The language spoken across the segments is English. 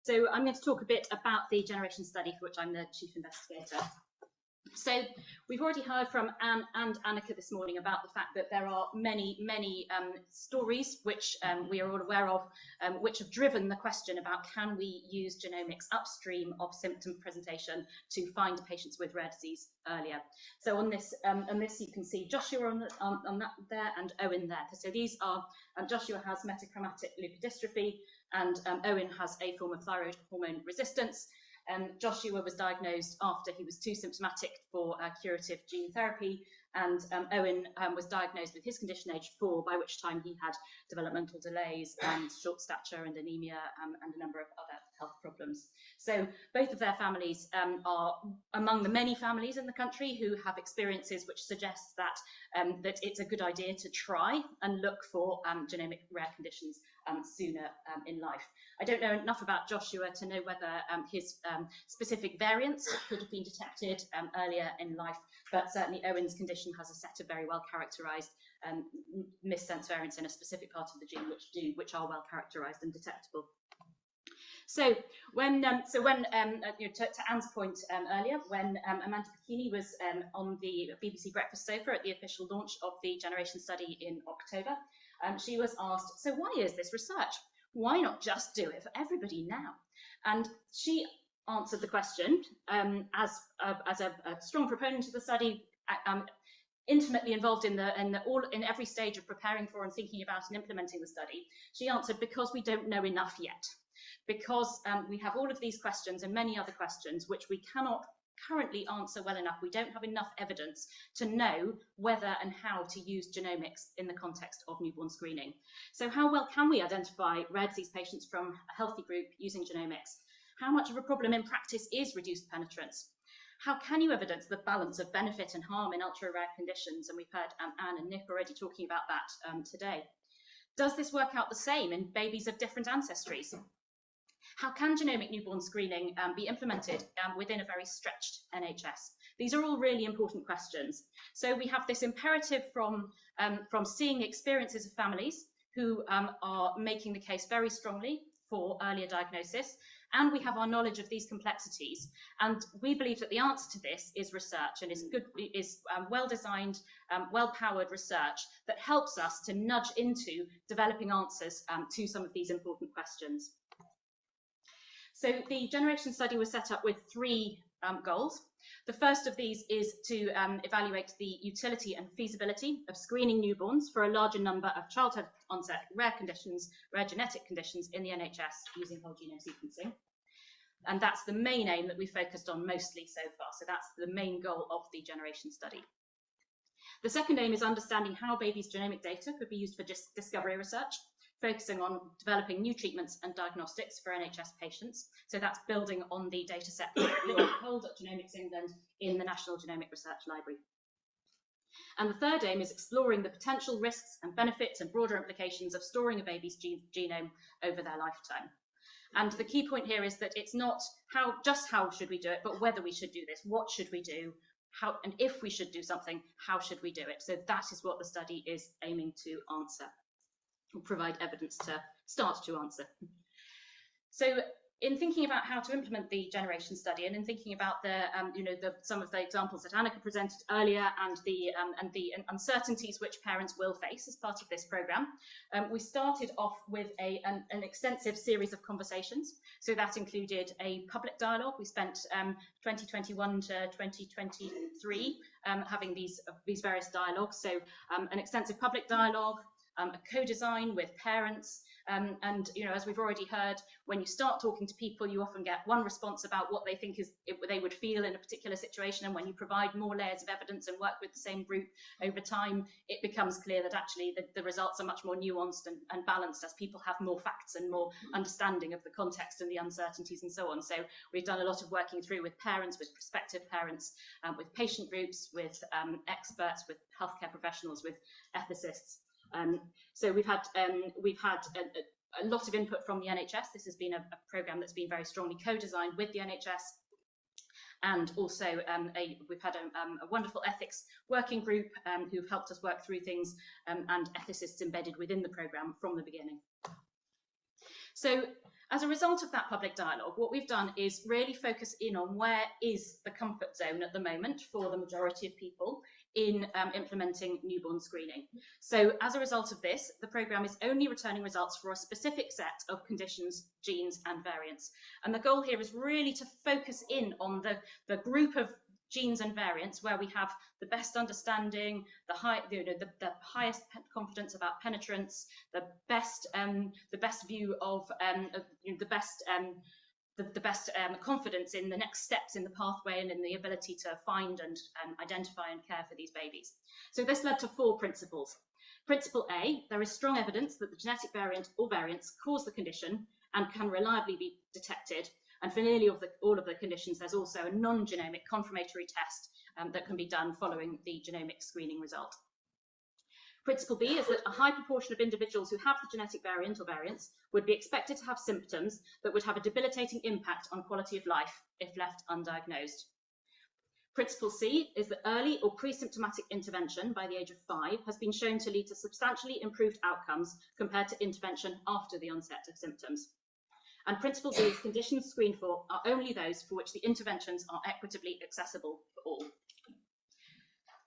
So I'm going to talk a bit about the generation study for which I'm the chief investigator. So we've already heard from Anne and Annika this morning about the fact that there are many stories which we are all aware of, which have driven the question about can we use genomics upstream of symptom presentation to find patients with rare disease earlier. So on this you can see Joshua on that there and Owen there. So these are, Joshua has metachromatic leukodystrophy and Owen has a form of thyroid hormone resistance. Joshua was diagnosed after he was too symptomatic for curative gene therapy, and Owen was diagnosed with his condition aged 4, by which time he had developmental delays and short stature and anemia and a number of other health problems. So both of their families are among the many families in the country who have experiences which suggest that, that it's a good idea to try and look for genomic rare conditions sooner in life. I don't know enough about Joshua to know whether his specific variants could have been detected earlier in life, but certainly Owen's condition has a set of very well characterised missense variants in a specific part of the gene which are well characterised and detectable. So when to Anne's point earlier, when Amanda Bikini was on the BBC Breakfast Sofa at the official launch of the Generation study in October, she was asked, so why is this research? Why not just do it for everybody now? And she answered the question as a strong proponent of the study, intimately involved in every stage of preparing for and thinking about and implementing the study. She answered, because we don't know enough yet. Because we have all of these questions and many other questions which we cannot currently answer well enough. We don't have enough evidence to know whether and how to use genomics in the context of newborn screening. So how well can we identify rare disease patients from a healthy group using genomics? How much of a problem in practice is reduced penetrance? How can you evidence the balance of benefit and harm in ultra-rare conditions? And we've heard Anne and Nick already talking about that today. Does this work out the same in babies of different ancestries? How can genomic newborn screening be implemented within a very stretched NHS? These are all really important questions. So we have this imperative from seeing the experiences of families who are making the case very strongly for earlier diagnosis, and we have our knowledge of these complexities. And we believe that the answer to this is research, and is well-designed, well-powered research that helps us to nudge into developing answers to some of these important questions. So the Generation study was set up with 3 goals. The first of these is to evaluate the utility and feasibility of screening newborns for a larger number of childhood onset rare conditions, rare genetic conditions in the NHS using whole genome sequencing. And that's the main aim that we focused on mostly so far. So that's the main goal of the Generation study. The second aim is understanding how babies' genomic data could be used for discovery research, focusing on developing new treatments and diagnostics for NHS patients. So that's building on the data set that we hold at Genomics England in the National Genomic Research Library. And the third aim is exploring the potential risks and benefits and broader implications of storing a baby's genome over their lifetime. And the key point here is that it's not just how should we do it, but whether we should do this, what should we do, how, and if we should do something, how should we do it? So that is what the study is aiming to answer, or provide evidence to start to answer. So in thinking about how to implement the Generation study, and in thinking about the, some of the examples that Annika presented earlier, and the uncertainties which parents will face as part of this programme, we started off with an extensive series of conversations. So that included a public dialogue. We spent 2021 to 2023 having these various dialogues. So an extensive public dialogue, a co-design with parents, and as we've already heard, when you start talking to people, you often get one response about what they think they would feel in a particular situation, and when you provide more layers of evidence and work with the same group over time, it becomes clear that actually the results are much more nuanced and balanced as people have more facts and more understanding of the context and the uncertainties and so on. So we've done a lot of working through with parents, with prospective parents, with patient groups, with experts, with healthcare professionals, with ethicists. So we've had a lot of input from the NHS. This has been a programme that's been very strongly co-designed with the NHS, and also we've had a wonderful ethics working group who've helped us work through things, and ethicists embedded within the programme from the beginning. So As a result of that public dialogue, what we've done is really focus in on where is the comfort zone at the moment for the majority of people in implementing newborn screening. So as a result of this, the programme is only returning results for a specific set of conditions, genes and variants. And the goal here is really to focus in on the group of genes and variants where we have the best understanding, the highest confidence about penetrance, the best view of the best confidence in the next steps in the pathway and in the ability to find and identify and care for these babies. So this led to 4 principles. Principle A, there is strong evidence that the genetic variant or variants cause the condition and can reliably be detected. And for nearly all of the conditions, there's also a non-genomic confirmatory test that can be done following the genomic screening result. Principle B is that a high proportion of individuals who have the genetic variant or variants would be expected to have symptoms that would have a debilitating impact on quality of life if left undiagnosed. Principle C is that early or pre-symptomatic intervention by the age of 5 has been shown to lead to substantially improved outcomes compared to intervention after the onset of symptoms. And principle D is conditions screened for are only those for which the interventions are equitably accessible for all.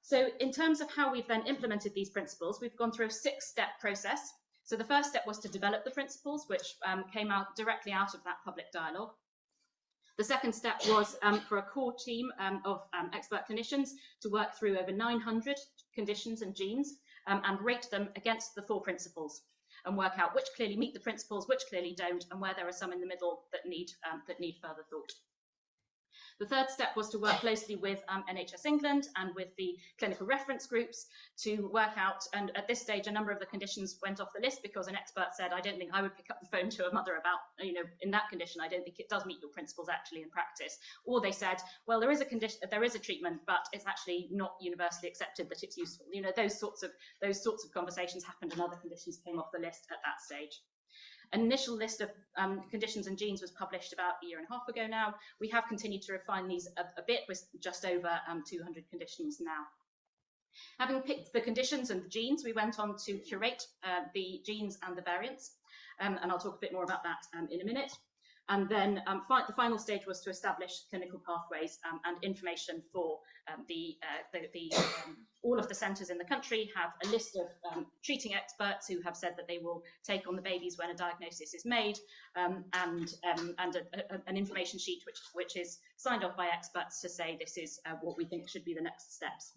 So in terms of how we've then implemented these principles, we've gone through a 6-step process. So the first step was to develop the principles, which came out directly out of that public dialogue. The second step was for a core team of expert clinicians to work through over 900 conditions and genes and rate them against the 4 principles and work out which clearly meet the principles, which clearly don't, and where there are some in the middle that need further thought. The third step was to work closely with NHS England and with the clinical reference groups to work out, and at this stage a number of the conditions went off the list because an expert said, I don't think I would pick up the phone to a mother about, in that condition, I don't think it does meet your principles actually in practice. Or they said, well, there is a condition, there is a treatment, but it's actually not universally accepted that it's useful. Those sorts of conversations happened and other conditions came off the list at that stage. An initial list of conditions and genes was published about a year and a half ago now. We have continued to refine these a bit with just over 200 conditions now. Having picked the conditions and the genes, we went on to curate the genes and the variants, and I'll talk a bit more about that in a minute. And then the final stage was to establish clinical pathways and information for all of the centres in the country have a list of treating experts who have said that they will take on the babies when a diagnosis is made, and an information sheet which is signed off by experts to say this is what we think should be the next steps.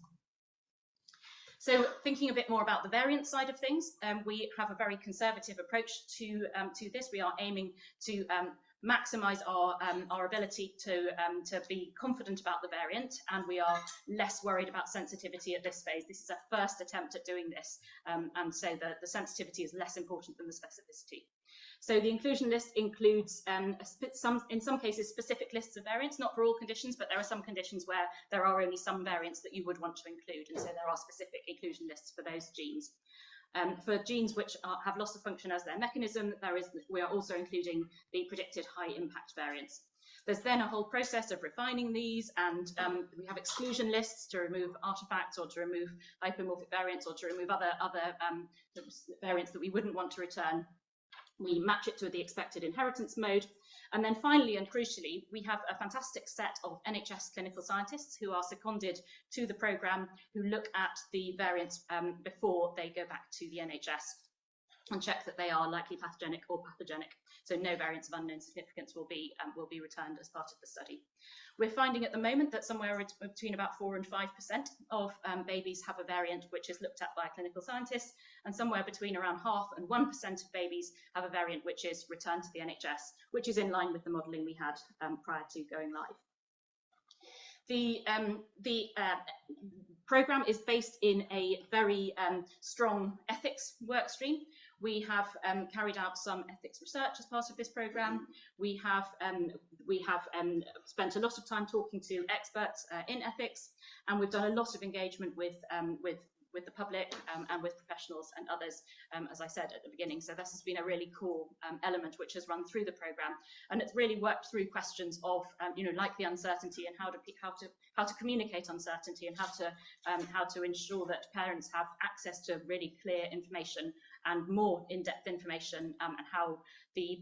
So thinking a bit more about the variant side of things, we have a very conservative approach to this. We are aiming to maximise our ability to be confident about the variant, and we are less worried about sensitivity at this phase. This is our first attempt at doing this, and so the sensitivity is less important than the specificity. So the inclusion list includes, in some cases, specific lists of variants, not for all conditions, but there are some conditions where there are only some variants that you would want to include, and so there are specific inclusion lists for those genes. For genes which have loss of function as their mechanism, we are also including the predicted high impact variants. There's then a whole process of refining these, and we have exclusion lists to remove artifacts or to remove hypomorphic variants or to remove other variants that we wouldn't want to return. We match it to the expected inheritance mode. And then finally and crucially, we have a fantastic set of NHS clinical scientists who are seconded to the programme, who look at the variants before they go back to the NHS and check that they are likely pathogenic or pathogenic. So no variants of unknown significance will be returned as part of the study. We're finding at the moment that somewhere between about 4 and 5% of babies have a variant which is looked at by a clinical scientist, and somewhere between around 0.5% and 1% of babies have a variant which is returned to the NHS, which is in line with the modelling we had prior to going live. The programme is based in a very strong ethics work stream. We have carried out some ethics research as part of this programme. We have spent a lot of time talking to experts in ethics, and we've done a lot of engagement with the public and with professionals and others, as I said at the beginning. So this has been a really core element which has run through the programme, and it's really worked through questions of, like the uncertainty and how to communicate uncertainty, and how to ensure that parents have access to really clear information and more in-depth information, and how the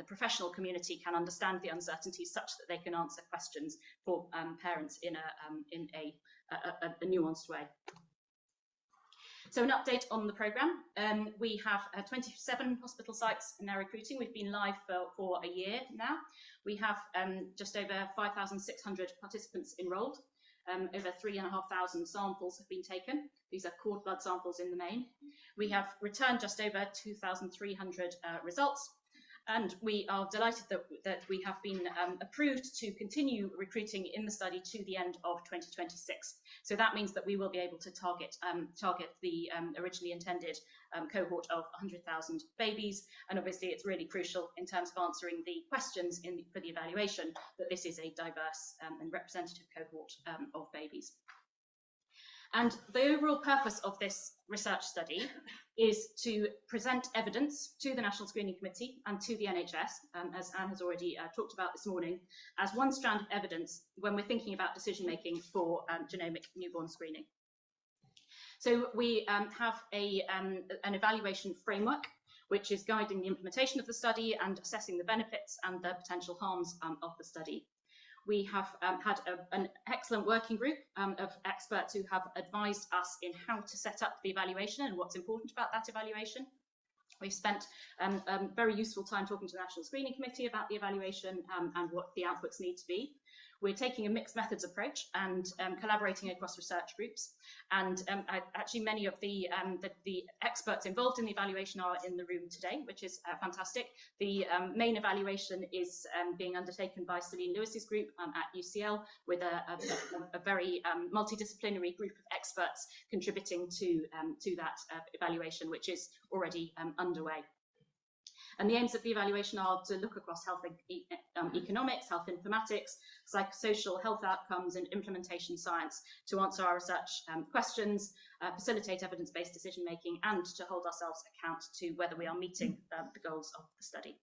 professional community can understand the uncertainties such that they can answer questions for parents in a nuanced way. So an update on the programme. We have 27 hospital sites now recruiting. We've been live for a year now. We have just over 5,600 participants enrolled. Over 3,500 samples have been taken. These are cord blood samples in the main. We have returned just over 2,300 results, and we are delighted that we have been approved to continue recruiting in the study to the end of 2026. So that means that we will be able to target the originally intended cohort of 100,000 babies, and obviously it's really crucial in terms of answering the questions for the evaluation that this is a diverse and representative cohort of babies. And the overall purpose of this research study is to present evidence to the National Screening Committee and to the NHS, as Anne has already talked about this morning, as one strand of evidence when we're thinking about decision making for genomic newborn screening. So we have an evaluation framework which is guiding the implementation of the study and assessing the benefits and the potential harms of the study. We have had an excellent working group of experts who have advised us in how to set up the evaluation and what's important about that evaluation. We've spent very useful time talking to the National Screening Committee about the evaluation and what the outputs need to be. We're taking a mixed methods approach and collaborating across research groups. And actually many of the experts involved in the evaluation are in the room today, which is fantastic. The main evaluation is being undertaken by Celine Lewis's group at UCL, with a very multidisciplinary group of experts contributing to that evaluation, which is already underway. And the aims of the evaluation are to look across health economics, health informatics, psychosocial health outcomes, and implementation science to answer our research questions, facilitate evidence-based decision-making, and to hold ourselves account to whether we are meeting the goals of the study.